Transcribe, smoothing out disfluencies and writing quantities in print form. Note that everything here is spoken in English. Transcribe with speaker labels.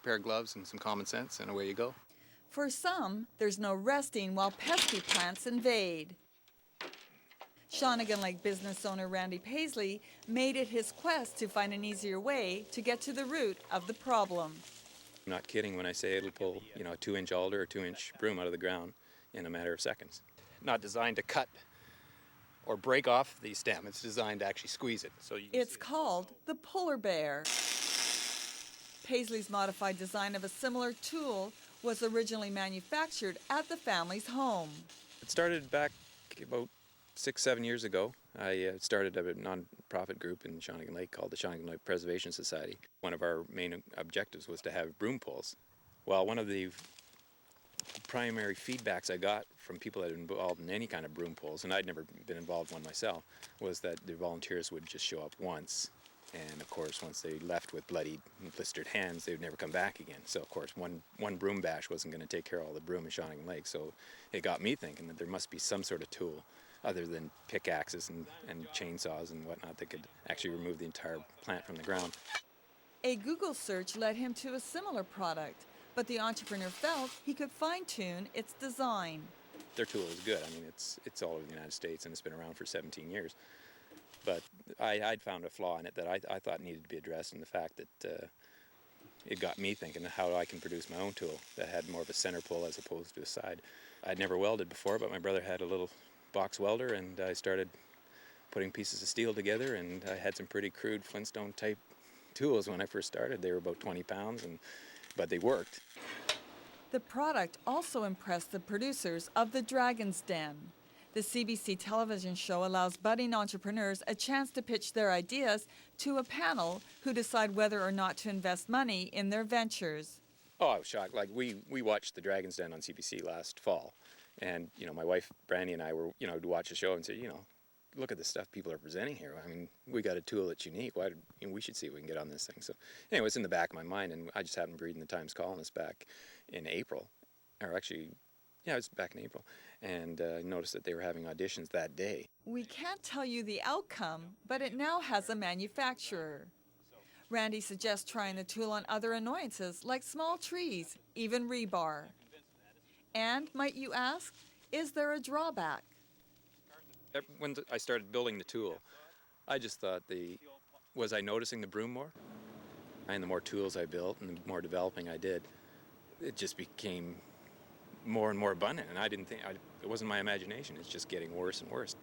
Speaker 1: pair of gloves and some common sense, and away you go.
Speaker 2: For some, there's no resting while pesky plants invade. Shawnigan Lake business owner Randy Paisley made it his quest to find an easier way to get to the root of the problem.
Speaker 3: I'm not kidding when I say it'll pull, a 2-inch alder or 2-inch broom out of the ground in a matter of seconds.
Speaker 1: Not designed to cut or break off the stem. It's designed to actually squeeze it. So
Speaker 2: it's called the Pullerbear. Paisley's modified design of a similar tool was originally manufactured at the family's home.
Speaker 3: It started back about 6-7 years ago. I started a non-profit group in Shawnigan Lake called the Shawnigan Lake Preservation Society. One of our main objectives was to have broom pulls. Well, one of the primary feedbacks I got from people that are involved in any kind of broom pulls, and I'd never been involved in one myself, was that the volunteers would just show up once, and of course once they left with bloodied and blistered hands, they would never come back again. So of course one broom bash wasn't going to take care of all the broom in Shawnigan Lake, so it got me thinking that there must be some sort of tool other than pickaxes and chainsaws and whatnot that could actually remove the entire plant from the ground.
Speaker 2: A Google search led him to a similar product, but the entrepreneur felt he could fine-tune its design.
Speaker 3: Their tool is good. I mean, it's all over the United States and it's been around for 17 years. But I'd found a flaw in it that I thought needed to be addressed, in the fact that it got me thinking how I can produce my own tool that had more of a center pull as opposed to a side. I'd never welded before, but my brother had a little box welder, and I started putting pieces of steel together, and I had some pretty crude Flintstone type tools when I first started. They were about 20 pounds, but they worked.
Speaker 2: The product also impressed the producers of The Dragon's Den. The CBC television show allows budding entrepreneurs a chance to pitch their ideas to a panel who decide whether or not to invest money in their ventures.
Speaker 3: Oh, I was shocked. Like, we watched The Dragon's Den on CBC last fall. And, my wife, Brandy, and I were, to watch the show and say, look at the stuff people are presenting here. I mean, we got a tool that's unique. We should see if we can get on this thing. So, anyway, it's in the back of my mind, and I just happened to read in the Times Colonist back in April. Or actually, it was back in April. And noticed that they were having auditions that day.
Speaker 2: We can't tell you the outcome, but it now has a manufacturer. Randy suggests trying the tool on other annoyances like small trees, even rebar. And, might you ask, is there a drawback?
Speaker 3: When I started building the tool, I just thought, was I noticing the broom more? And the more tools I built and the more developing I did, it just became more and more abundant. And I didn't think, it wasn't my imagination, it's just getting worse and worse.